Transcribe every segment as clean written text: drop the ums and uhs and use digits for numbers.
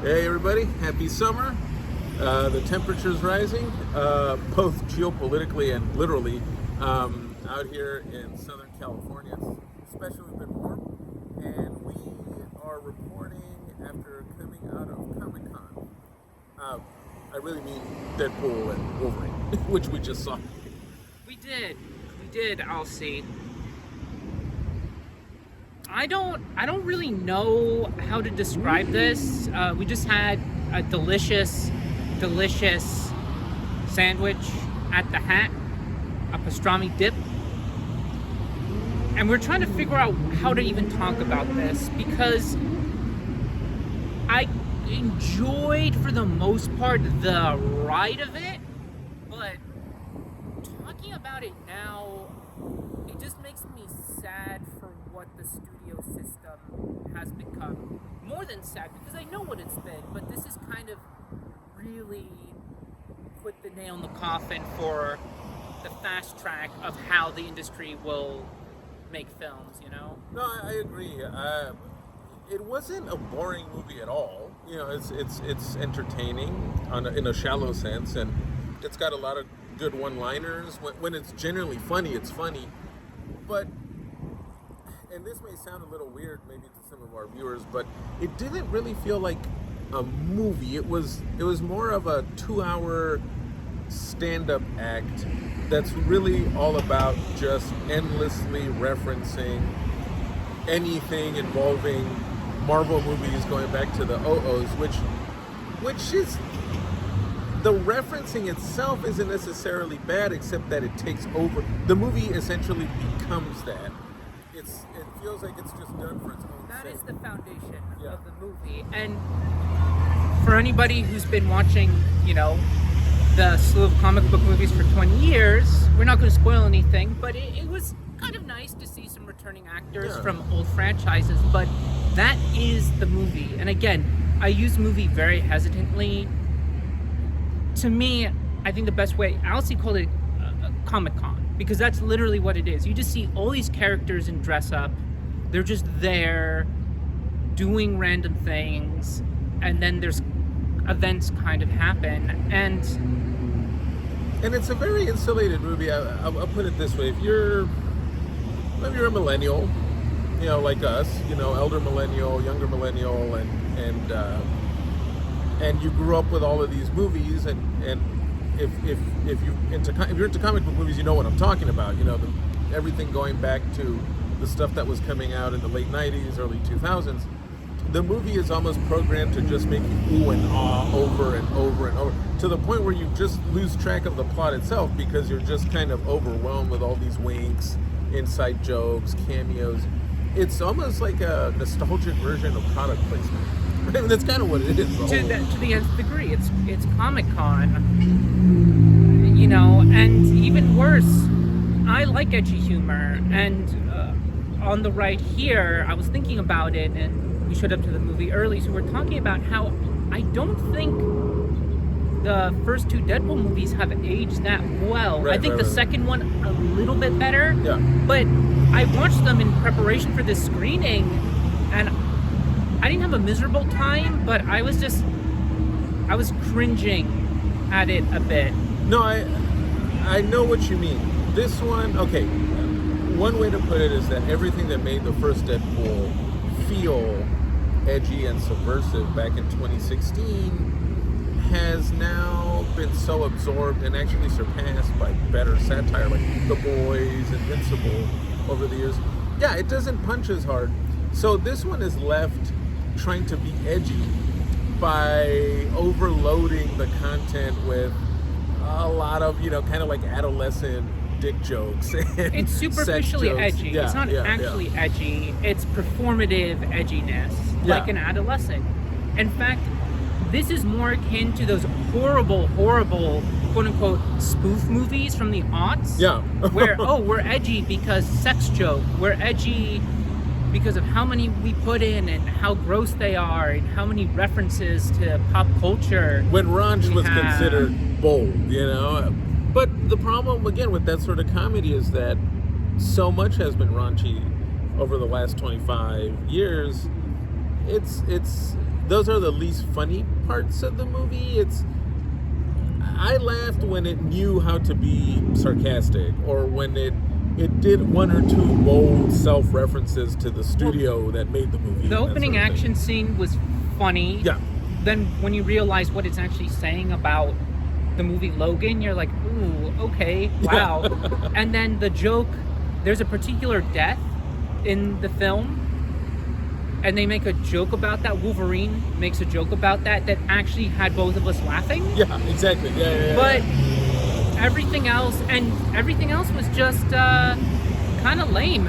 Hey everybody, happy summer. The temperature's rising, both geopolitically and literally. Out here in Southern California, it's especially been warm, and we are reporting after coming out of Comic-Con. I really mean Deadpool and Wolverine, which we just saw. We did, I'll see. I don't really know how to describe this. We just had a delicious sandwich at the Hat, a pastrami dip. And we're trying to figure out how to even talk about this because I enjoyed, for the most part, the ride of it, but talking about it now, it just makes me sad for what the studio system has become. More than sad, because I know what it's been, but this is kind of really put the nail in the coffin for the fast track of how the industry will make films, you know? No, I agree. It wasn't a boring movie at all. You know, it's entertaining in a shallow sense, and it's got a lot of good one-liners. When it's generally funny, it's funny. But, and this may sound a little weird maybe to some of our viewers, but it didn't really feel like a movie. It was more of a 2-hour stand-up act that's really all about just endlessly referencing anything involving Marvel movies going back to the OOs, which is, the referencing itself isn't necessarily bad, except that it takes over. The movie essentially becomes that. It feels like it's just done for its own sake. That is the foundation of the movie. And for anybody who's been watching, you know, the slew of comic book movies for 20 years, we're not going to spoil anything, but it was kind of nice to see some returning actors from old franchises, but that is the movie. And again, I use movie very hesitantly. To me, I think the best way, Alice called it Comic-Con, because that's literally what it is. You just see all these characters in dress up, they're just there doing random things, and then there's events kind of happen, and it's a very insulated movie. I'll put it this way: if you're a millennial, you know, like us, you know, elder millennial, younger millennial, and you grew up with all of these movies, and if you're into comic book movies, you know what I'm talking about. You know, everything going back to the stuff that was coming out in the late 90s, early 2000s. The movie is almost programmed to just make you ooh and ah over and over and over, to the point where you just lose track of the plot itself because you're just kind of overwhelmed with all these winks, inside jokes, cameos. It's almost like a nostalgic version of product placement. I mean, that's kind of what it is. To the nth degree, it's Comic-Con, you know, and even worse, I like edgy humor, and on the right here, I was thinking about it, and we showed up to the movie early, so we're talking about how I don't think the first two Deadpool movies have aged that well. Right, I think the second one a little bit better, but I watched them in preparation for this screening, and I didn't have a miserable time, but I was cringing at it a bit. No, I know what you mean. This one, okay, one way to put it is that everything that made the first Deadpool feel edgy and subversive back in 2016 has now been so absorbed and actually surpassed by better satire like The Boys, Invincible over the years. Yeah, it doesn't punch as hard. So this one is left trying to be edgy by overloading the content with a lot of, you know, kind of like adolescent dick jokes. It's superficially edgy. Yeah, it's not actually edgy. It's performative edginess, like an adolescent. In fact, this is more akin to those horrible, quote-unquote, spoof movies from the aughts. Yeah. Where, we're edgy because sex joke. We're edgy because of how many we put in and how gross they are and how many references to pop culture. When raunch was considered bold, you know? But the problem, again, with that sort of comedy is that so much has been raunchy over the last 25 years. It's those are the least funny parts of the movie. I laughed when it knew how to be sarcastic, or when it did one or two bold self-references to the studio that made the movie. The opening action scene was funny. Yeah. Then when you realize what it's actually saying about the movie Logan, you're like, ooh, okay, wow. Yeah. And then the joke, there's a particular death in the film, and they make a joke about that. Wolverine makes a joke about that actually had both of us laughing. Yeah, exactly. Yeah. But everything else was just kind of lame,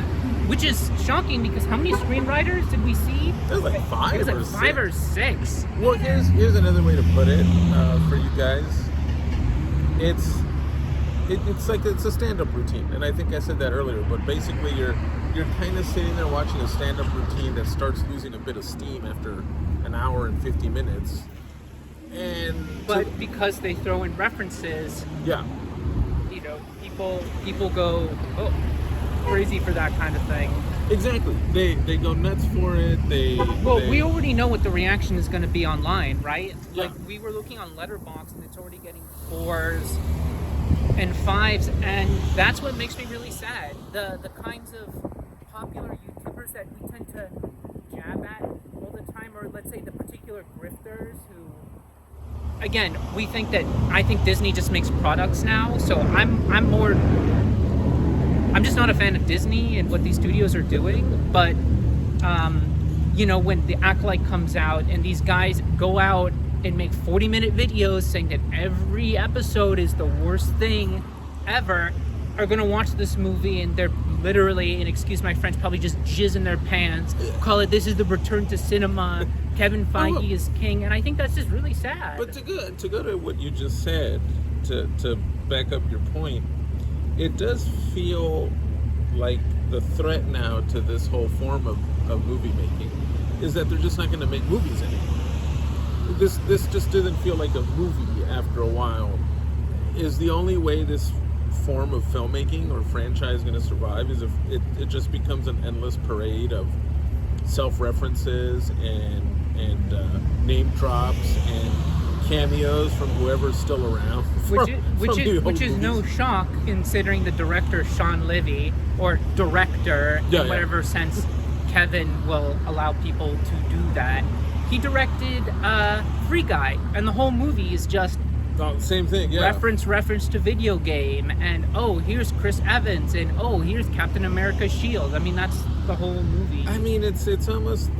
which is shocking because how many screenwriters did we see? It was like five. It was like five or six. Well, here's another way to put it for you guys. It's like it's a stand-up routine, and I think I said that earlier. But basically, you're kind of sitting there watching a stand-up routine that starts losing a bit of steam after an hour and 50 minutes. But because they throw in references, yeah, you know, people go crazy for that kind of thing. Exactly. They go nuts for it. We already know what the reaction is going to be online, right? Yeah. Like we were looking on Letterboxd and it's already getting 4s and 5s, and that's what makes me really sad. The kinds of popular YouTubers that we tend to jab at all the time, or let's say the particular grifters who, again, I think Disney just makes products now, so I'm just not a fan of Disney and what these studios are doing, but you know, when The Acolyte comes out and these guys go out and make 40-minute videos saying that every episode is the worst thing ever, are going to watch this movie and they're literally, and excuse my French, probably just jizz in their pants, call it, this is the return to cinema, Kevin Feige is king, and I think that's just really sad. But to go to what you just said, to back up your point, it does feel like the threat now to this whole form of movie making is that they're just not going to make movies anymore. This just didn't feel like a movie after a while. Is the only way this form of filmmaking or franchise going to survive is if it just becomes an endless parade of self-references and name drops and cameos from whoever's still around. Which is no shock considering the director Sean Levy, or director in whatever sense Kevin will allow people to do that. He directed Free Guy, and the whole movie is just same thing, yeah. Reference to video game, and here's Chris Evans, and here's Captain America's shield. I mean, that's the whole movie. I mean, it's almost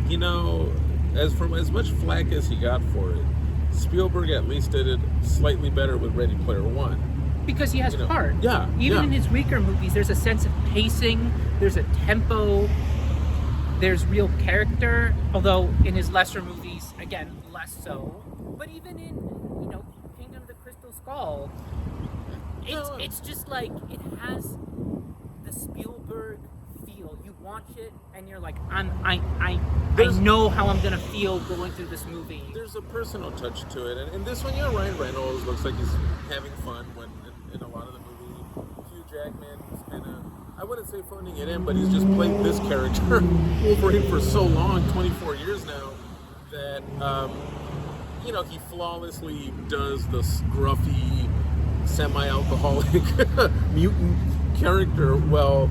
you know, as much flack as he got for it, Spielberg at least did it slightly better with Ready Player One. Because he has heart. Yeah. Even in his weaker movies, there's a sense of pacing, there's a tempo, there's real character. Although in his lesser movies, again, less so. But even in, you know, Kingdom of the Crystal Skull, it's just like, it has the Spielberg feel. You watch it and you're like, I know how I'm gonna feel going through this movie. There's a personal touch to it, and this one, Ryan Reynolds looks like he's having fun when in a lot of the movie. Hugh Jackman is kind of, I wouldn't say phoning it in, but he's just played this character Wolverine for so long, 24 years now, that you know, he flawlessly does the scruffy, semi-alcoholic mutant character well.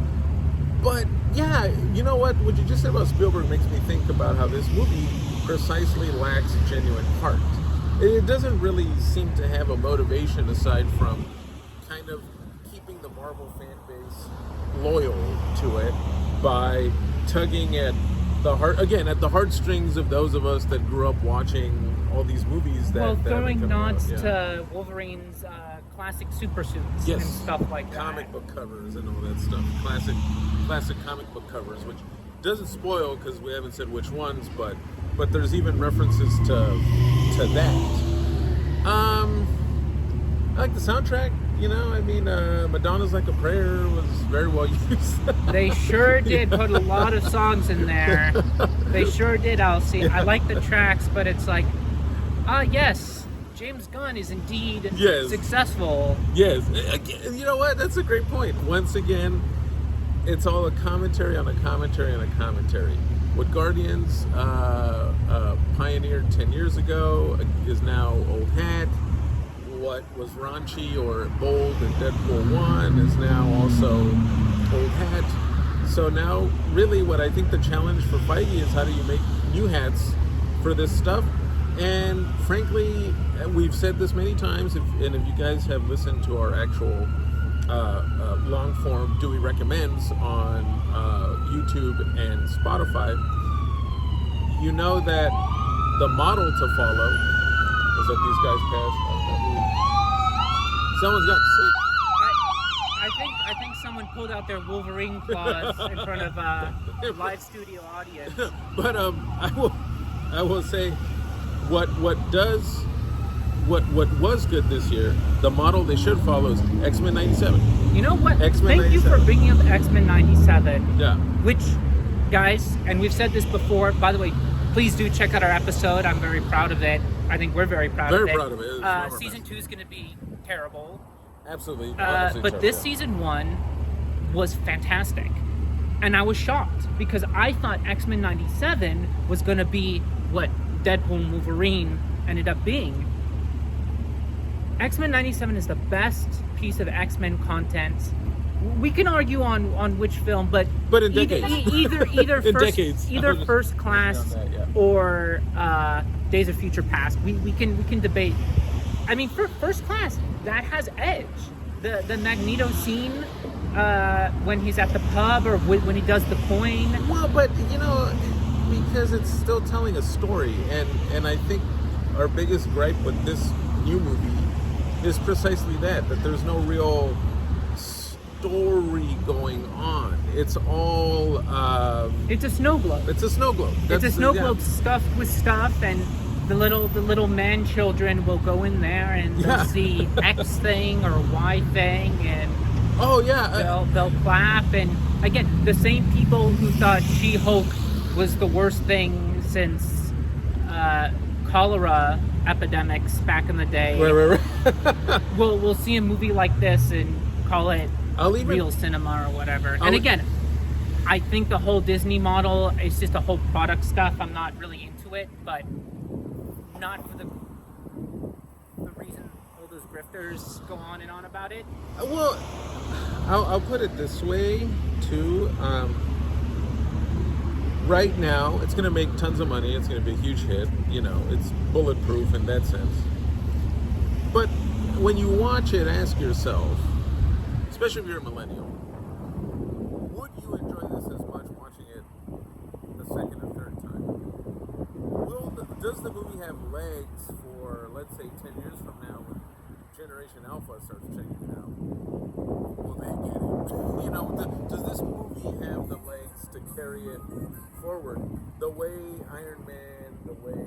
But yeah, you know what you just said about Spielberg makes me think about how this movie precisely lacks genuine heart. It doesn't really seem to have a motivation aside from kind of keeping the Marvel fan base loyal to it by tugging at the heartstrings of those of us that grew up watching all these movies throwing nods to Wolverine's classic super suits and stuff like that. Comic book covers and all that stuff. Classic comic book covers, which doesn't spoil because we haven't said which ones, but there's even references to that. I like the soundtrack. You know, I mean, Madonna's Like a Prayer was very well used. They sure did put a lot of songs in there. They sure did, Elsie. I like the tracks, but it's like, yes, James Gunn is indeed successful. Yes. You know what? That's a great point. Once again, it's all a commentary on a commentary on a commentary. What Guardians pioneered 10 years ago is now old hat. What was raunchy or bold in Deadpool 1 is now also old hat. So now, really, what I think the challenge for Feige is how do you make new hats for this stuff? And frankly, we've said this many times, and if you guys have listened to our actual long form Dewey Recommends on YouTube and Spotify, you know that the model to follow is that these guys passed. Someone's got sick. I think someone pulled out their Wolverine claws in front of a live studio audience. But I will say what was good this year, the model they should follow is X-Men 97. You know what? X-Men Thank you for bringing up X-Men 97. Yeah. Which, guys, and we've said this before, by the way, please do check out our episode. I'm very proud of it. I think we're very proud of it. Very proud of it. Season 2 is going to be terrible. Absolutely. But this season 1 was fantastic. And I was shocked because I thought X-Men 97 was going to be what Deadpool and Wolverine ended up being. X-Men 97 is the best piece of X-Men content. We can argue on which film, but in decades. either in first, decades. either First Class that, yeah. or Days of Future Past. We can debate. I mean, for First Class, that has edge. The Magneto scene when he's at the pub or when he does the coin. Well, but because it's still telling a story, and I think our biggest gripe with this new movie is precisely that there's no real story going on. It's all it's a snow globe. It's a snow globe. It's a snow globe stuffed with stuff, and the little man children will go in there and they'll see X thing or Y thing, and they'll clap. And again, the same people who thought She-Hulk was the worst thing since cholera epidemics back in the day. Right. We'll see a movie like this and call it real cinema or whatever. And again, I think the whole Disney model is just a whole product stuff. I'm not really into it, but not for the reason all those grifters go on and on about it. Well, I'll put it this way too. Right now, it's going to make tons of money. It's going to be a huge hit. It's bulletproof in that sense. But when you watch it, ask yourself, especially if you're a millennial, would you enjoy this as much watching it the second or third time? Does the movie have legs for, let's say, 10 years from now when Generation Alpha starts checking it out? Will they get it? Does this movie have the legs to carry it forward the way Iron Man, the way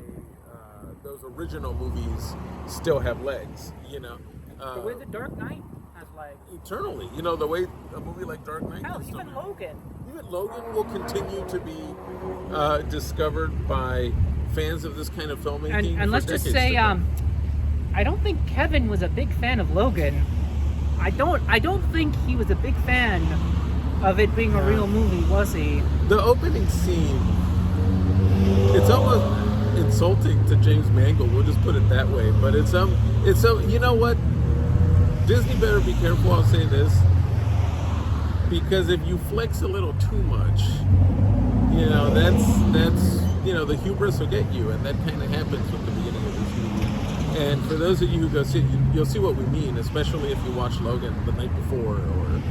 those original movies still have legs? The way The Dark Knight has legs. Eternally. The way a movie like Dark Knight. Hell, even Logan. Even Logan will continue to be discovered by fans of this kind of filmmaking. And let's just say, I don't think Kevin was a big fan of Logan. I don't think he was a big fan of it being a real movie, was he? The opening scene, it's almost insulting to James Mangold. We'll just put it that way. But it's you know what? Disney better be careful. I'll say this, because if you flex a little too much, that's the hubris will get you, and that kind of happens with the beginning of this movie. And for those of you who go see it, you'll see what we mean, especially if you watch Logan the night before or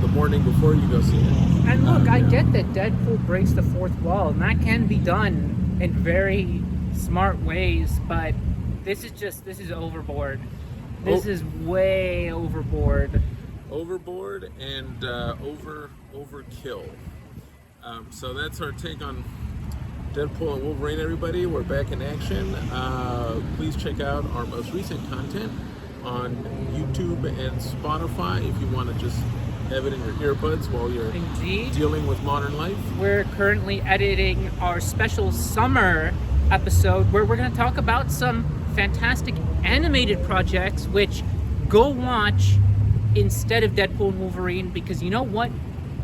the morning before you go see it. And look, I get that Deadpool breaks the fourth wall, and that can be done in very smart ways, but this is overboard. This is way overboard. Overboard and overkill. So that's our take on Deadpool and Wolverine, everybody. We're back in action. Please check out our most recent content on YouTube and Spotify if you want to just have it in your earbuds while you're dealing with modern life. We're currently editing our special summer episode where we're going to talk about some fantastic animated projects, which go watch instead of Deadpool and Wolverine, because you know what?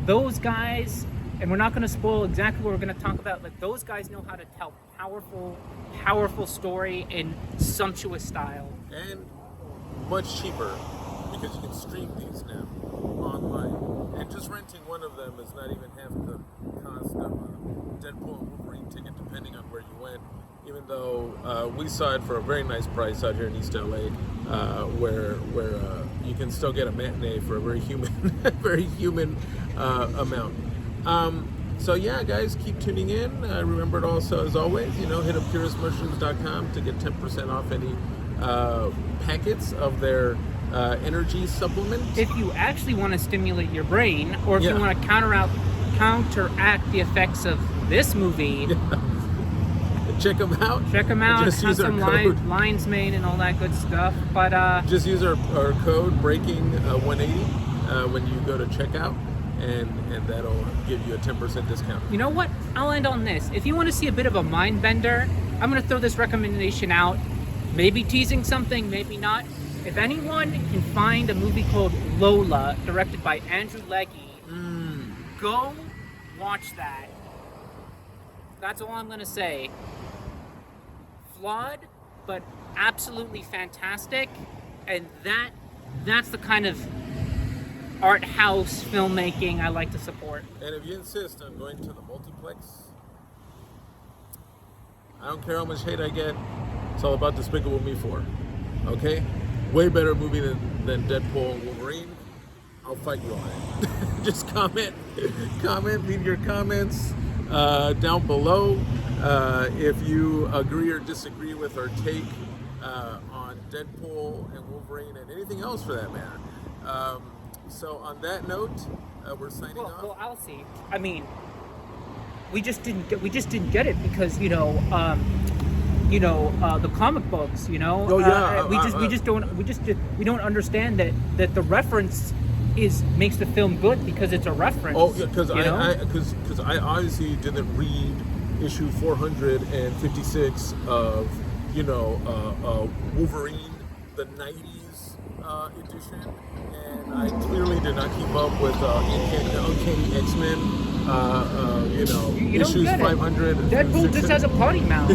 Those guys and we're not going to spoil exactly what we're going to talk about. Like, those guys know how to tell powerful story in sumptuous style. And much cheaper because you can stream these now online. And just renting one of them is not even half the cost of a Deadpool and Wolverine ticket, depending on where you went. Even though we saw it for a very nice price out here in East LA, where you can still get a matinee for a very human, very human amount. So yeah, guys, keep tuning in. Remember to also, as always, hit up curiousmushrooms.com to get 10% off any packets of their energy supplement. If you actually want to stimulate your brain, or if you want to counteract the effects of this movie, check them out. Just use some lion's mane and all that good stuff. But just use our code breaking 180 when you go to checkout, and that'll give you a 10% discount. You know what? I'll end on this. If you want to see a bit of a mind bender, I'm going to throw this recommendation out. Maybe teasing something, maybe not. If anyone can find a movie called Lola, directed by Andrew Leggy, go watch that. That's all I'm going to say. Flawed, but absolutely fantastic. And that's the kind of art house filmmaking I like to support. And if you insist on going to the multiplex, I don't care how much hate I get. It's all about Despicable Me 4. Okay? Way better movie than Deadpool and Wolverine. I'll fight you on it. Just comment, leave your comments down below if you agree or disagree with our take on Deadpool and Wolverine and anything else for that matter. So on that note, we're signing off. Well, I'll see. I mean, we just didn't get it because the comic books, we don't understand that the reference makes the film good because it's a reference. Oh yeah, because I obviously didn't read issue 456 of Wolverine, the 90s edition, and I clearly did not keep up with Uncanny X-Men. Issues 500. Deadpool just has a potty mouth.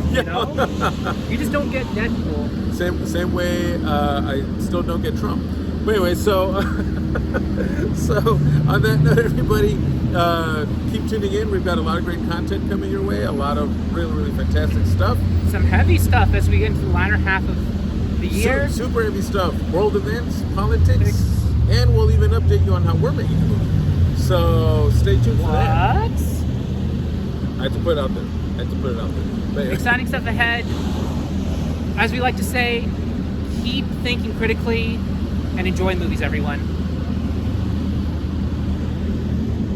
You just don't get Deadpool. Same way I still don't get Trump. But anyway, so on that note, everybody, keep tuning in. We've got a lot of great content coming your way. A lot of really, really fantastic stuff. Some heavy stuff as we get into the latter half of the year. Super heavy stuff. World events, politics, and we'll even update you on how we're making a movie. So stay tuned for that. What? I had to put it out there. But anyway. Exciting stuff ahead. As we like to say, keep thinking critically and enjoy movies, everyone.